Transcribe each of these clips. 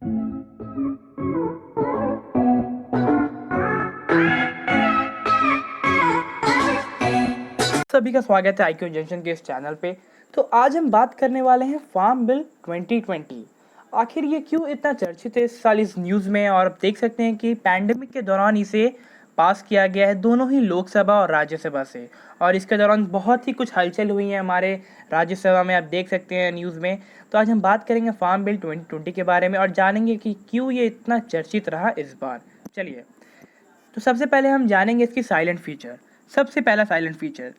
सभी का स्वागत है आईक्यू जंक्शन के इस चैनल पे। तो आज हम बात करने वाले हैं फार्म बिल 2020। आखिर ये क्यों इतना चर्चित है इस साल इस न्यूज़ में, और आप देख सकते हैं कि पैंडेमिक के दौरान इसे पास किया गया है दोनों ही लोकसभा और राज्यसभा से, और इसके दौरान बहुत ही कुछ हलचल हुई है हमारे राज्यसभा में, आप देख सकते हैं न्यूज़ में। तो आज हम बात करेंगे फार्म बिल 2020 के बारे में और जानेंगे कि क्यों ये इतना चर्चित रहा इस बार। चलिए, तो सबसे पहले हम जानेंगे इसकी साइलेंट फीचर। सबसे पहला साइलेंट फीचर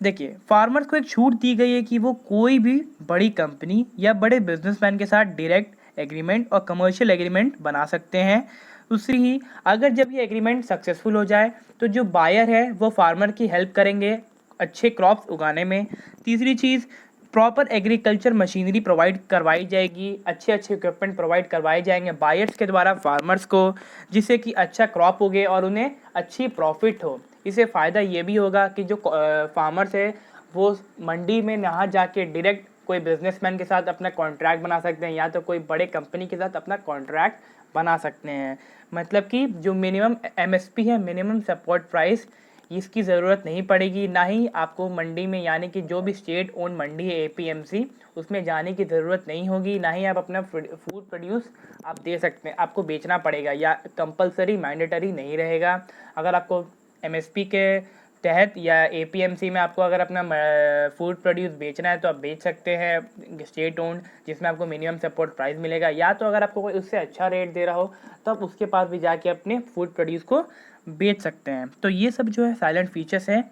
देखिए, फार्मर्स को एक छूट दी गई है कि वो कोई भी बड़ी कंपनी या बड़े बिजनेसमैन के साथ डायरेक्ट एग्रीमेंट और कमर्शियल एग्रीमेंट बना सकते हैं। दूसरी ही, अगर जब ये एग्रीमेंट सक्सेसफुल हो जाए तो जो बायर है वो फार्मर की हेल्प करेंगे अच्छे क्रॉप्स उगाने में। तीसरी चीज़, प्रॉपर एग्रीकल्चर मशीनरी प्रोवाइड करवाई जाएगी, अच्छे अच्छे इक्विपमेंट प्रोवाइड करवाए जाएंगे बायर्स के द्वारा फार्मर्स को, जिससे कि अच्छा क्रॉप उगे और उन्हें अच्छी प्रॉफिट हो। इससे फ़ायदा ये भी होगा कि जो फार्मर्स है वो मंडी में ना जाके डायरेक्ट कोई बिजनेसमैन के साथ अपना कॉन्ट्रैक्ट बना सकते हैं या तो कोई बड़े कंपनी के साथ अपना कॉन्ट्रैक्ट बना सकते हैं। मतलब कि जो मिनिमम एमएसपी है, मिनिमम सपोर्ट प्राइस, इसकी ज़रूरत नहीं पड़ेगी। ना ही आपको मंडी में, यानी कि जो भी स्टेट ओन मंडी है एपीएमसी, उसमें जाने की ज़रूरत नहीं होगी। ना ही आप अपना फूड प्रोड्यूस आप दे सकते हैं, आपको बेचना पड़ेगा, या कंपलसरी मैंडेटरी नहीं रहेगा। अगर आपको एमएसपी के तहत या एपीएमसी में आपको अगर अपना फूड प्रोड्यूस बेचना है तो आप बेच सकते हैं स्टेट ओन्ड, जिसमें आपको मिनिमम सपोर्ट प्राइस मिलेगा। या तो अगर आपको कोई उससे अच्छा रेट दे रहा हो तो आप उसके पास भी जाके अपने फूड प्रोड्यूस को बेच सकते हैं। तो ये सब जो है साइलेंट फीचर्स हैं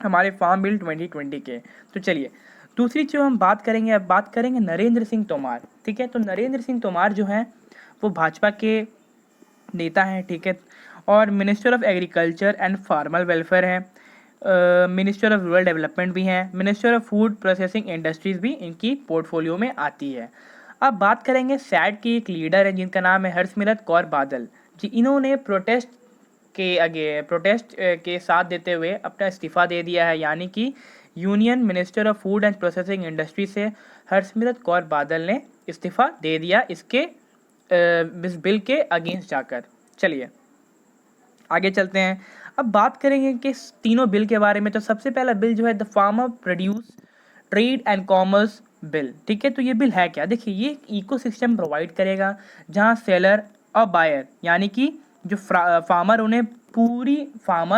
हमारे फार्म बिल 2020 के। तो चलिए, दूसरी जो हम बात करेंगे, अब बात करेंगे नरेंद्र सिंह तोमर। ठीक है, तो नरेंद्र सिंह तोमर जो हैं वो भाजपा के नेता हैं। ठीक है, और minister of agriculture and farmer welfare हैं, मिनिस्टर ऑफ रूरल डेवलपमेंट भी हैं, minister of food processing industries भी इनकी पोर्टफोलियो में आती है। अब बात करेंगे सैड की एक लीडर है जिनका नाम है हरसिमरत कौर बादल जी। इन्होंने प्रोटेस्ट के साथ देते हुए अपना इस्तीफ़ा दे दिया है, यानी कि union minister of food and processing industry से हरसिमरत कौर बादल ने इस्तीफ़ा दे दिया इस बिल के अगेंस्ट जाकर। चलिए आगे चलते हैं। अब बात करेंगे कि तीनों बिल के बारे में। तो सबसे पहला बिल जो है the farmer produce trade and commerce bill. ठीक है, तो ये बिल है क्या? देखिए, ये एक इकोसिस्टम प्रोवाइड करेगा जहां सेलर और बायर, यानी कि जो फार्मर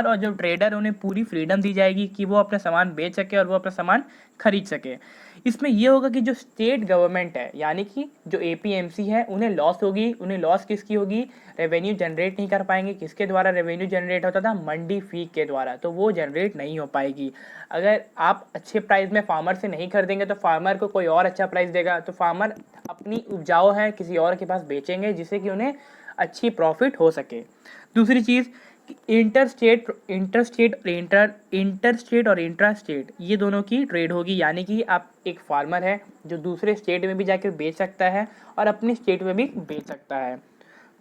और जो ट्रेडर, उन्हें पूरी फ्रीडम दी जाएगी कि वो अपना सामान बेच सके और वो अपना सामान खरीद सके। इसमें ये होगा कि जो स्टेट गवर्नमेंट है, यानी कि जो एपीएमसी है, उन्हें लॉस होगी। उन्हें लॉस किसकी होगी? रेवेन्यू जनरेट नहीं कर पाएंगे। किसके द्वारा रेवेन्यू जनरेट होता था? मंडी फी के द्वारा। तो वो जनरेट नहीं हो पाएगी। अगर आप अच्छे प्राइस में फार्मर से नहीं खरीदेंगे तो फार्मर को कोई और अच्छा प्राइस देगा, तो फार्मर अपनी उपजाऊ है किसी और के पास बेचेंगे, जिससे कि उन्हें अच्छी प्रॉफिट हो सके। दूसरी चीज़, इंटरस्टेट और इंट्रास्टेट ये दोनों की ट्रेड होगी, यानी कि आप एक फार्मर है जो दूसरे स्टेट में भी जाकर बेच सकता है और अपने स्टेट में भी बेच सकता है।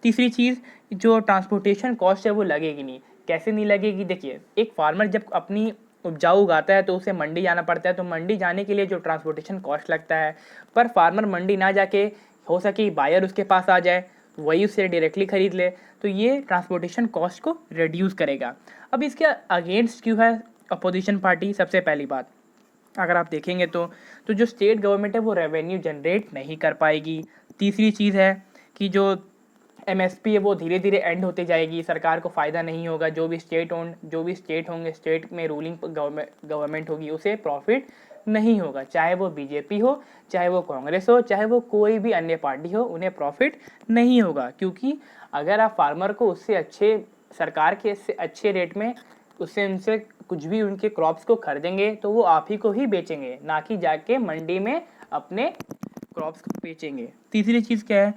तीसरी चीज़, जो ट्रांसपोर्टेशन कॉस्ट है वो लगेगी नहीं। कैसे नहीं लगेगी? देखिए, एक फार्मर जब अपनी उपजाऊ उगाता है तो उसे मंडी जाना पड़ता है, तो मंडी जाने के लिए जो ट्रांसपोर्टेशन कॉस्ट लगता है, पर फार्मर मंडी ना जाके हो सके बायर उसके पास आ जाए, वही उससे डायरेक्टली खरीद ले, तो ये ट्रांसपोर्टेशन कॉस्ट को रिड्यूस करेगा। अब इसके अगेंस्ट क्यों है अपोजिशन पार्टी? सबसे पहली बात, अगर आप देखेंगे तो जो स्टेट गवर्नमेंट है वो रेवेन्यू जनरेट नहीं कर पाएगी। तीसरी चीज़ है कि जो एमएसपी है वो धीरे धीरे एंड होते जाएगी, सरकार को फ़ायदा नहीं होगा। जो भी स्टेट होंगे, स्टेट में रूलिंग गवर्नमेंट होगी, उसे प्रॉफिट नहीं होगा। चाहे वो बीजेपी हो, चाहे वो कांग्रेस हो, चाहे वो कोई भी अन्य पार्टी हो, उन्हें प्रॉफिट नहीं होगा। क्योंकि अगर आप फार्मर को उससे अच्छे, सरकार के इससे अच्छे रेट में उनसे कुछ भी उनके क्रॉप्स को खरीदेंगे तो वो आप ही को ही बेचेंगे, ना कि जाके मंडी में अपने क्रॉप्स को बेचेंगे। तीसरी चीज़ क्या है?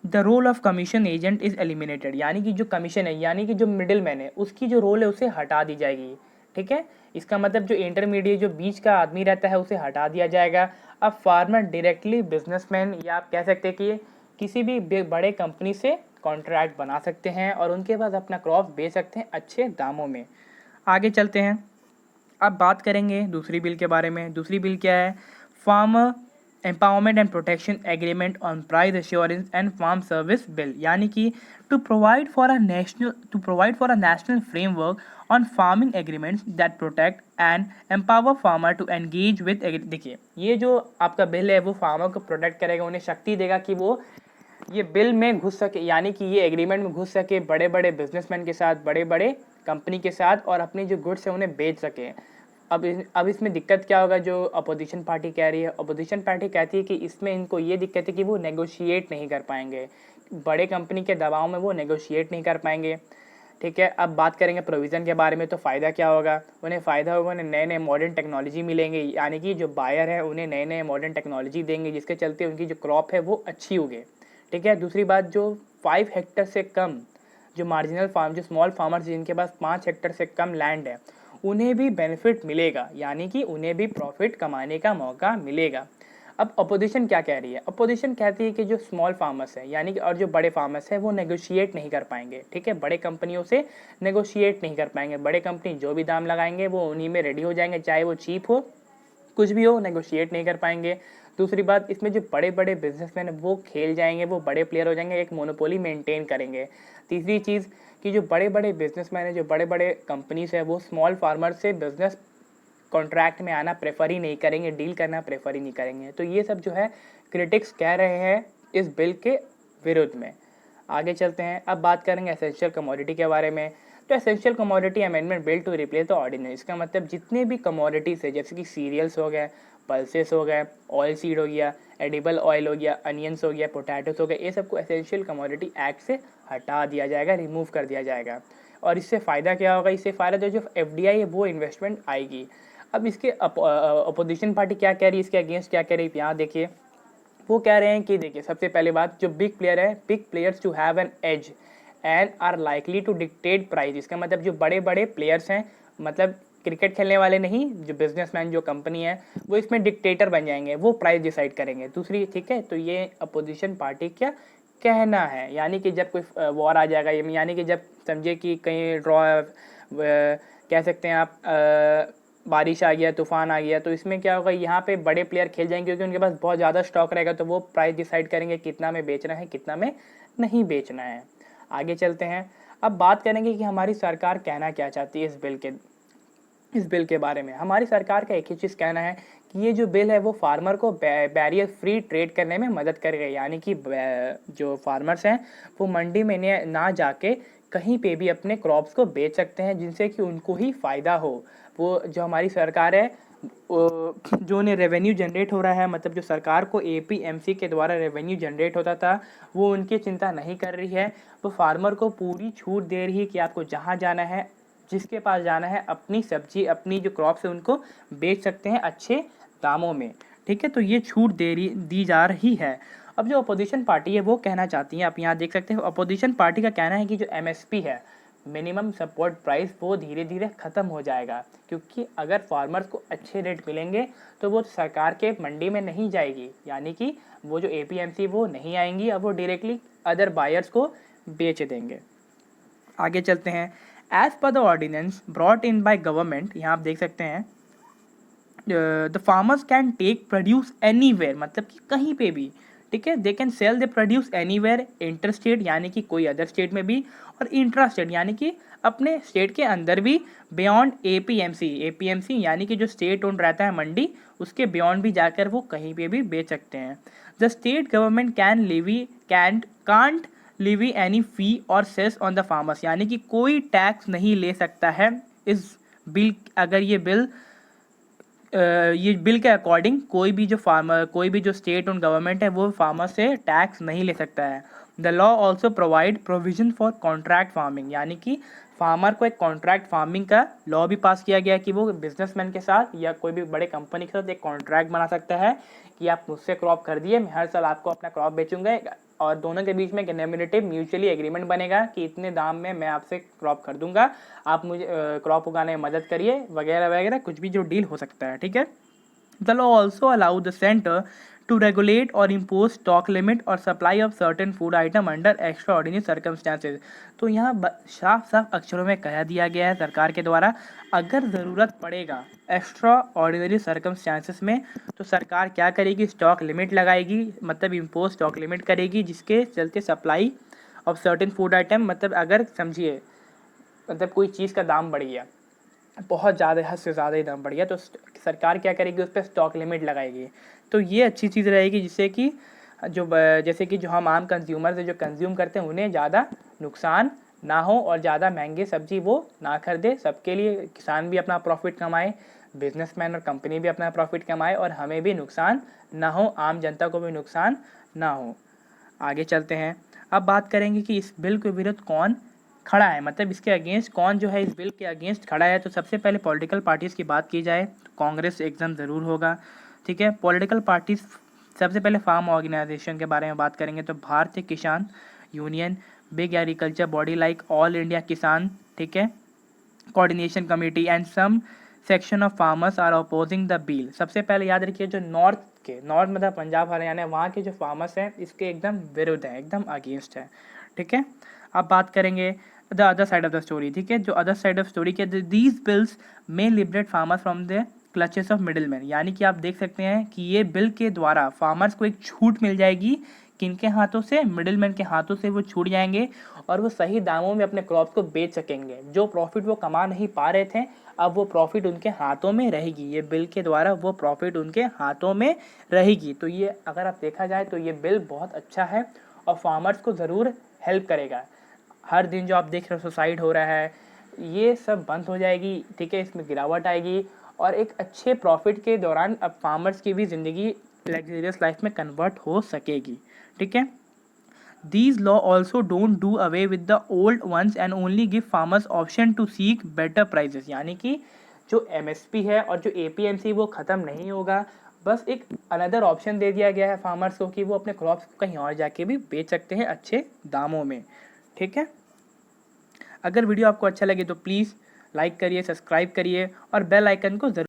The role of commission agent is eliminated, यानी कि जो कमीशन है, यानी कि जो मिडिल मैन है, उसकी जो रोल है उसे हटा दी जाएगी। ठीक है, इसका मतलब जो इंटरमीडिएट, जो बीच का आदमी रहता है, उसे हटा दिया जाएगा। अब फार्मर डायरेक्टली बिजनेसमैन, या आप कह सकते हैं कि किसी भी बड़े कंपनी से कॉन्ट्रैक्ट बना सकते हैं और उनके पास अपना क्रॉप बेच सकते हैं अच्छे दामों में। आगे चलते हैं। अब बात करेंगे दूसरी बिल के बारे में। दूसरी बिल क्या है? Farmer empowerment and protection agreement on price assurance and farm service bill, यानी कि to provide for a national framework on farming agreements that protect and empower farmer to engage with. देखिए, ये जो आपका बिल है वो फार्मर को protect करेगा, उन्हें शक्ति देगा कि वो ये बिल में घुस सके, यानी कि ये एग्रीमेंट में घुस सके बड़े बड़े बिजनेसमैन के साथ, बड़े बड़े कंपनी के साथ, और अपनी जो गुड्स है उन्हें बेच सके। अब इसमें दिक्कत क्या होगा, जो अपोजिशन पार्टी कह रही है, अपोजिशन पार्टी कहती है कि इसमें इनको ये दिक्कत है कि वो नेगोशिएट नहीं कर पाएंगे, बड़े कंपनी के दबाव में वो नेगोशिएट नहीं कर पाएंगे। ठीक है, अब बात करेंगे प्रोविज़न के बारे में, तो फ़ायदा क्या होगा, उन्हें फ़ायदा होगा, उन्हें नए नए मॉडर्न टेक्नोलॉजी मिलेंगे, यानी कि जो बायर है उन्हें नए नए मॉडर्न टेक्नोलॉजी देंगे जिसके चलते उनकी जो क्रॉप है वो अच्छी उगे। ठीक है, दूसरी बात, जो 5 हेक्टर से कम, जो मार्जिनल फार्म, जो स्मॉल फार्मर्स जिनके पास 5 हेक्टर से कम लैंड है, उन्हें भी बेनिफिट मिलेगा, यानी कि उन्हें भी प्रॉफिट कमाने का मौका मिलेगा। अब अपोजिशन क्या कह रही है, अपोजिशन कहती है कि जो स्मॉल फार्मर्स है, यानी कि और जो बड़े फार्मर्स है वो नेगोशिएट नहीं कर पाएंगे। ठीक है, बड़े कंपनियों से नेगोशिएट नहीं कर पाएंगे, बड़े कंपनी जो भी दाम लगाएंगे वो उन्हीं में रेडी हो जाएंगे, चाहे वो चीप हो, कुछ भी हो, नेगोशिएट नहीं कर पाएंगे। दूसरी बात, इसमें जो बड़े बड़े बिजनेसमैन वो खेल जाएंगे, वो बड़े प्लेयर हो जाएंगे, एक मोनोपोली मेंटेन करेंगे। तीसरी चीज़ कि जो बड़े बड़े बिजनेसमैन हैं, जो बड़े बड़े कंपनीज है, वो स्मॉल फार्मर से बिजनेस कॉन्ट्रैक्ट में आना प्रेफर ही नहीं करेंगे, डील करना प्रेफर ही नहीं करेंगे। तो ये सब जो है क्रिटिक्स कह रहे हैं इस बिल के विरुद्ध में। आगे चलते हैं, अब बात करेंगे एसेंशियल कमोडिटी के बारे में। तो essential commodity amendment bill to replace the ordinance, इसका मतलब जितने भी कमोडिटीज़ है, जैसे कि सीरियल्स हो गए, पल्सेस हो गए, ऑयल सीड हो गया, एडिबल ऑयल हो गया, अनियंस हो गया, पोटैटोस हो गए, ये सबको एसेंशियल कमोडिटी एक्ट से हटा दिया जाएगा, रिमूव कर दिया जाएगा। और इससे फ़ायदा क्या होगा, इससे फ़ायदा जो FDI है वो इन्वेस्टमेंट आएगी। अब इसके अपोजिशन पार्टी क्या कह रही है, इसके अगेंस्ट क्या कह रही है, यहाँ देखिए, वो कह रहे हैं कि देखिए, सबसे पहले बात, जो बिग प्लेयर है, big players to have an edge and are likely to dictate price, इसका मतलब जो बड़े बड़े प्लेयर्स हैं, मतलब क्रिकेट खेलने वाले नहीं, जो बिजनेसमैन, जो कंपनी है, वो इसमें डिक्टेटर बन जाएंगे, वो प्राइस डिसाइड करेंगे। दूसरी, ठीक है, तो ये अपोजिशन पार्टी क्या कहना है, यानी कि जब कोई वॉर आ जाएगा, यानी कि जब समझे कि कहीं ड्रॉ कह सकते हैं आप, बारिश आ गया, तूफान आ गया, तो इसमें क्या होगा, यहाँ पे बड़े प्लेयर खेल जाएंगे क्योंकि उनके पास बहुत ज़्यादा स्टॉक रहेगा, तो वो प्राइस डिसाइड करेंगे कितना में बेचना है, कितना में नहीं बेचना है। आगे चलते हैं, अब बात करेंगे कि हमारी सरकार कहना क्या चाहती है इस बिल के बारे में। हमारी सरकार का एक ही चीज़ कहना है कि ये जो बिल है वो फार्मर को बैरियर फ्री ट्रेड करने में मदद करेगा, यानी कि जो फार्मर्स हैं वो मंडी में ना जाके कहीं पे भी अपने क्रॉप्स को बेच सकते हैं, जिनसे कि उनको ही फ़ायदा हो। वो जो हमारी सरकार है, जो उन्हें रेवेन्यू जनरेट हो रहा है, मतलब जो सरकार को APMC के द्वारा रेवेन्यू जनरेट होता था, वो उनकी चिंता नहीं कर रही है। वो फार्मर को पूरी छूट दे रही है कि आपको जहाँ जाना है, जिसके पास जाना है, अपनी सब्जी, अपनी जो क्रॉप्स है उनको बेच सकते हैं अच्छे दामों में। ठीक है, तो ये छूट दी जा रही है। अब जो अपोजिशन पार्टी है वो कहना चाहती है, आप यहाँ देख सकते हो, अपोजिशन पार्टी का कहना है कि जो MSP है, मिनिमम सपोर्ट प्राइस, वो धीरे धीरे ख़त्म हो जाएगा, क्योंकि अगर फार्मर्स को अच्छे रेट मिलेंगे तो वो सरकार के मंडी में नहीं जाएगी, यानी कि वो जो APMC वो नहीं आएंगी, अब वो डायरेक्टली अदर बायर्स को बेच देंगे। आगे चलते हैं, एज पर the ordinance brought in by government, यहाँ आप देख सकते हैं, the farmers can take produce anywhere, मतलब कि कहीं पे भी। ठीक है, they can sell the produce anywhere, interstate यानी कि कोई अदर स्टेट में भी, और इंट्रा स्टेट यानी कि अपने स्टेट के अंदर भी, बियॉन्ड APMC यानी कि जो स्टेट ओन रहता है मंडी, उसके बियॉन्ड भी जाकर वो कहीं पे भी बेच सकते हैं। The state government can't levy any fee और सेस ऑन द फार्मर्स, यानी कि कोई टैक्स नहीं ले सकता है इस बिल, अगर ये बिल के अकॉर्डिंग कोई भी जो स्टेट और गवर्नमेंट है वो फार्मर से टैक्स नहीं ले सकता है। The law also provide provision for contract farming, यानी कि फार्मर को एक कॉन्ट्रैक्ट फार्मिंग का लॉ भी पास किया गया है कि वो बिजनेसमैन के साथ या कोई भी बड़े कंपनी के साथ एक कॉन्ट्रैक्ट बना सकता है कि आप मुझसे क्रॉप खरीदिए, मैं हर साल आपको अपना क्रॉप बेचूंगा, और दोनों के बीच में एक नॉमिनेटिव म्यूचुअली एग्रीमेंट बनेगा कि इतने दाम में मैं आपसे क्रॉप खरीदूंगा, आप मुझे क्रॉप उगाने में मदद करिए, वगैरह वगैरह, कुछ भी जो डील हो सकता है। ठीक है, The law also allow the center to regulate or impose stock limit or supply of certain food item under extraordinary circumstances। तो यहाँ साफ साफ अक्षरों में कह दिया गया है सरकार के द्वारा, अगर ज़रूरत पड़ेगा एक्स्ट्रा ऑर्डिनरी सर्कमस्टांसेस में तो सरकार क्या करेगी, स्टॉक लिमिट लगाएगी, मतलब इम्पोज स्टॉक लिमिट करेगी, जिसके चलते supply of certain food item, मतलब अगर समझिए मतलब कोई चीज़ का दाम बढ़ गया, बहुत ज़्यादा, हद से ज़्यादा ही दाम बढ़ गया, तो सरकार क्या करेगी, उस पर स्टॉक लिमिट लगाएगी। तो ये अच्छी चीज़ रहेगी, जिससे कि जैसे कि जो हम आम कंज्यूमर से जो कंज्यूम करते हैं उन्हें ज़्यादा नुकसान ना हो और ज़्यादा महंगे सब्जी वो ना खरीदे। सबके लिए, किसान भी अपना प्रॉफिट कमाए, बिजनेसमैन और कंपनी भी अपना प्रॉफिट कमाए और हमें भी नुकसान ना हो, आम जनता को भी नुकसान ना हो। आगे चलते हैं। अब बात करेंगे कि इस बिल के विरुद्ध कौन खड़ा है, मतलब इसके अगेंस्ट कौन जो है इस बिल के अगेंस्ट खड़ा है। तो सबसे पहले पॉलिटिकल पार्टीज़ की बात की जाए तो कांग्रेस एकदम ज़रूर होगा, ठीक है। पॉलिटिकल पार्टीज़, सबसे पहले फार्म ऑर्गेनाइजेशन के बारे में बात करेंगे तो Bharatiya Kisan union, big agriculture body like all India Kisan, ठीक है, coordination committee and some section of farmers are opposing the bill. सबसे पहले याद रखिए, जो नॉर्थ मतलब पंजाब हरियाणा, वहाँ के जो फार्मर्स हैं इसके एकदम विरुद्ध हैं, एकदम अगेंस्ट है, ठीक है। अब बात करेंगे the other side of the story, ठीक है। जो अदर साइड ऑफ स्टोरी के, these bills may liberate farmers from the clutches of middle man, यानी कि आप देख सकते हैं कि ये बिल के द्वारा फार्मर्स को एक छूट मिल जाएगी, किनके हाथों से, मिडिल मैन के हाथों से वो छूट जाएंगे और वो सही दामों में अपने क्रॉप्स को बेच सकेंगे। जो प्रॉफिट वो कमा नहीं पा रहे थे, अब वो प्रॉफिट उनके हाथों में रहेगी, ये बिल के द्वारा वो प्रॉफिट उनके हाथों में रहेगी। तो ये अगर आप देखा जाए तो ये बिल बहुत अच्छा है और फार्मर्स को ज़रूर हेल्प करेगा। हर दिन जो आप देख रहे हो सुसाइड हो रहा है, ये सब बंद हो जाएगी, ठीक है, इसमें गिरावट आएगी और एक अच्छे प्रॉफिट के दौरान अब फार्मर्स की भी ज़िंदगी लग्जरियस लाइफ में कन्वर्ट हो सकेगी, ठीक है। These law also don't do away with the old ones and only give farmers option to seek better prices, यानी कि जो MSP है और जो APMC वो ख़त्म नहीं होगा, बस एक अनदर ऑप्शन दे दिया गया है फार्मर्स को कि वो अपने क्रॉप्स को कहीं और जाके भी बेच सकते हैं अच्छे दामों में, ठीक है। अगर वीडियो आपको अच्छा लगे तो प्लीज़ लाइक करिए, सब्सक्राइब करिए और बेल आइकन को ज़रूर